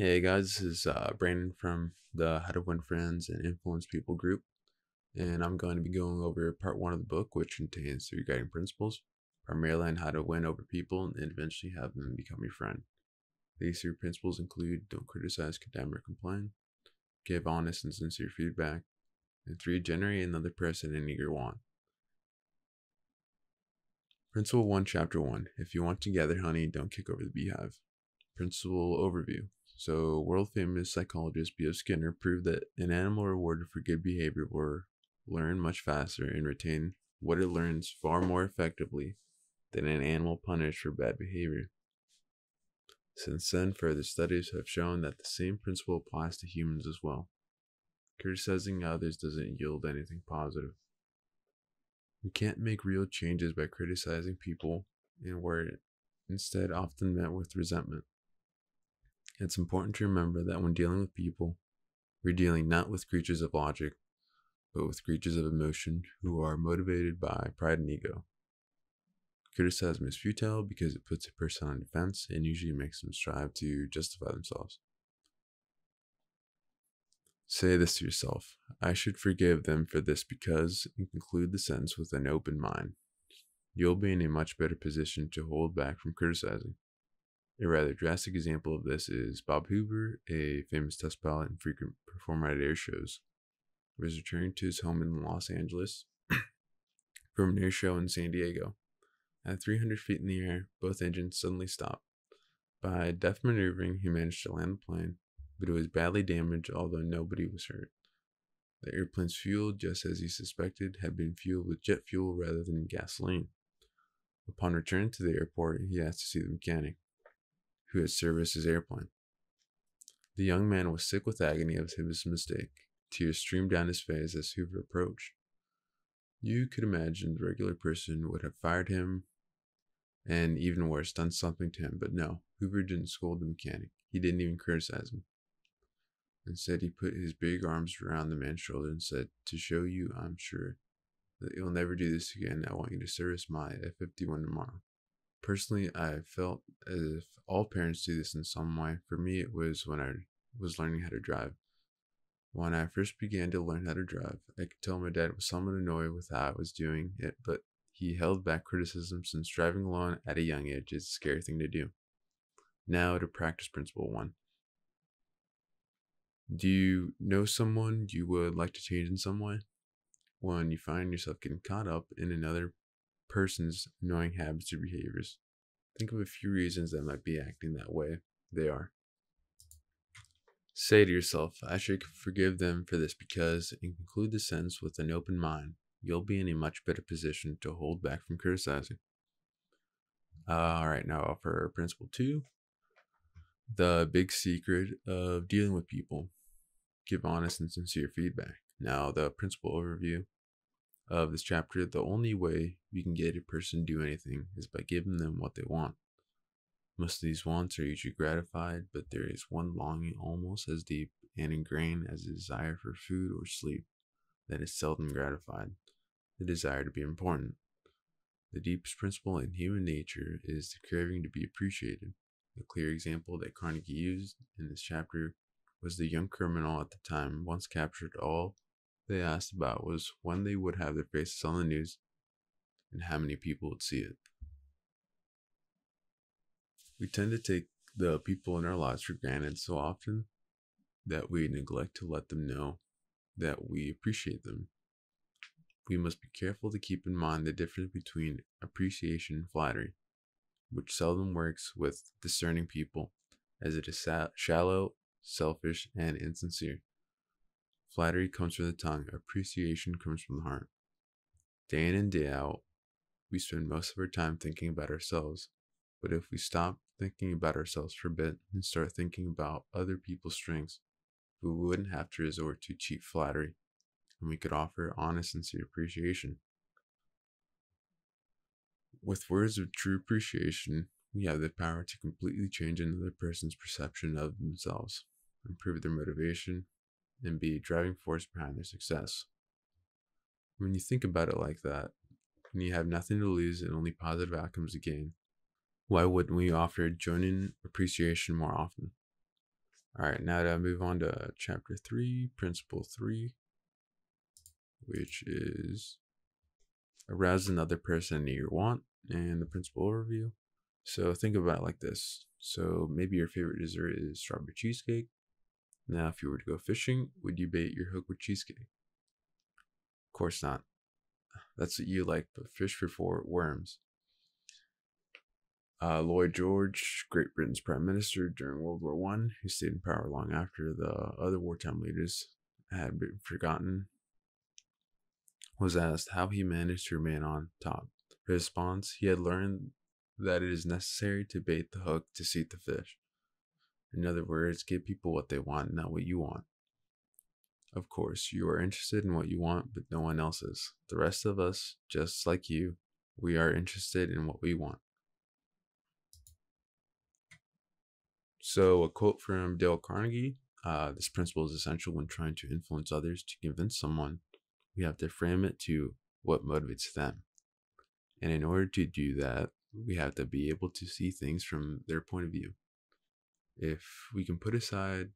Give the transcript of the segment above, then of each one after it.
Hey guys, this is Brandon from the How to Win Friends and Influence People group, and I'm going to be going over part one of the book, which contains three guiding principles, primarily on how to win over people and eventually have them become your friend. These three principles include don't criticize, condemn, or complain, give honest and sincere feedback, and three, generate another person an eager want. Principle 1, Chapter 1. If you want to gather honey, don't kick over the beehive. Principle overview. So, world famous psychologist B.F. Skinner proved that an animal rewarded for good behavior will learn much faster and retain what it learns far more effectively than an animal punished for bad behavior. Since then, further studies have shown that the same principle applies to humans as well. Criticizing others doesn't yield anything positive. We can't make real changes by criticizing people, and we're instead often met with resentment. It's important to remember that when dealing with people, we're dealing not with creatures of logic, but with creatures of emotion who are motivated by pride and ego. Criticism is futile because it puts a person on defense and usually makes them strive to justify themselves. Say this to yourself: I should forgive them for this because, and conclude the sentence with an open mind. You'll be in a much better position to hold back from criticizing. A rather drastic example of this is Bob Hoover, a famous test pilot and frequent performer at air shows, was returning to his home in Los Angeles from an air show in San Diego. At 300 feet in the air, both engines suddenly stopped. By deft maneuvering, he managed to land the plane, but it was badly damaged, although nobody was hurt. The airplane's fuel, just as he suspected, had been fueled with jet fuel rather than gasoline. Upon return to the airport, he asked to see the mechanic, who had serviced his airplane. The young man was sick with agony of his mistake. Tears streamed down his face as Hoover approached. You could imagine the regular person would have fired him and, even worse, done something to him, but no, Hoover didn't scold the mechanic. He didn't even criticize him. Instead, he put his big arms around the man's shoulder and said, to show you, I'm sure, that you'll never do this again, I want you to service my F-51 tomorrow. Personally, I felt as if all parents do this in some way. For me, it was when I was learning how to drive. When I first began to learn how to drive, I could tell my dad was somewhat annoyed with how I was doing it, but he held back criticism since driving alone at a young age is a scary thing to do. Now to practice principle 1. Do you know someone you would like to change in some way? When you find yourself getting caught up in another person's annoying habits or behaviors, think of a few reasons that might be acting that way. They are: say to yourself, I should forgive them for this because, and conclude the sentence with an open mind. You'll be in a much better position to hold back from criticizing. Alright, now for principle 2, the big secret of dealing with people. Give honest and sincere feedback. Now, the principle overview of this chapter: the only way you can get a person to do anything is by giving them what they want. Most of these wants are usually gratified, but there is one longing almost as deep and ingrained as a desire for food or sleep that is seldom gratified: the desire to be important. The deepest principle in human nature is the craving to be appreciated. A clear example that Carnegie used in this chapter was the young criminal at the time once captured. All they asked about was when they would have their faces on the news and how many people would see it. We tend to take the people in our lives for granted so often that we neglect to let them know that we appreciate them. We must be careful to keep in mind the difference between appreciation and flattery, which seldom works with discerning people, as it is shallow, selfish, and insincere. Flattery comes from the tongue, appreciation comes from the heart. Day in and day out, we spend most of our time thinking about ourselves, but if we stop thinking about ourselves for a bit and start thinking about other people's strengths, we wouldn't have to resort to cheap flattery, and we could offer honest, sincere appreciation. With words of true appreciation, we have the power to completely change another person's perception of themselves, improve their motivation, and be a driving force behind their success. When you think about it like that, and you have nothing to lose and only positive outcomes to gain, why wouldn't we offer genuine appreciation more often? All right, now to move on to chapter 3, principle 3, which is arouse another person near your want, and the principle overview. So think about it like this. So maybe your favorite dessert is strawberry cheesecake. Now, if you were to go fishing, would you bait your hook with cheesecake? Of course not. That's what you like, but fish for worms. Lloyd George, Great Britain's prime minister during World War One, who stayed in power long after the other wartime leaders had been forgotten, was asked how he managed to remain on top. His response, he had learned that it is necessary to bait the hook to seat the fish. In other words, give people what they want, not what you want. Of course, you are interested in what you want, but no one else is. The rest of us, just like you, we are interested in what we want. So, a quote from Dale Carnegie, this principle is essential when trying to influence others. To convince someone, we have to frame it to what motivates them. And in order to do that, we have to be able to see things from their point of view. If we can put aside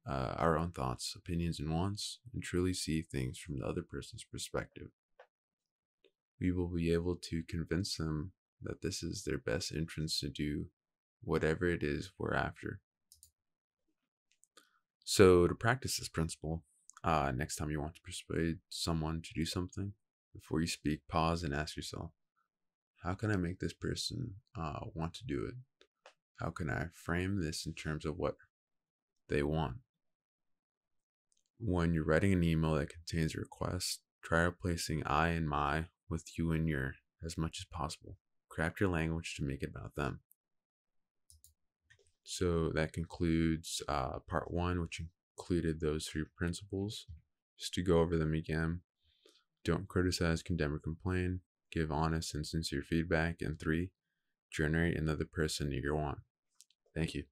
our own thoughts, opinions, and wants, and truly see things from the other person's perspective, we will be able to convince them that this is their best interest to do whatever it is we're after. So, to practice this principle, next time you want to persuade someone to do something, before you speak, pause and ask yourself, how can I make this person want to do it? How can I frame this in terms of what they want? When you're writing an email that contains a request, try replacing I and my with you and your as much as possible. Craft your language to make it about them. So that concludes part 1, which included those 3 principles. Just to go over them again: don't criticize, condemn, or complain. Give honest and sincere feedback. And 3, generate another person you want. Thank you.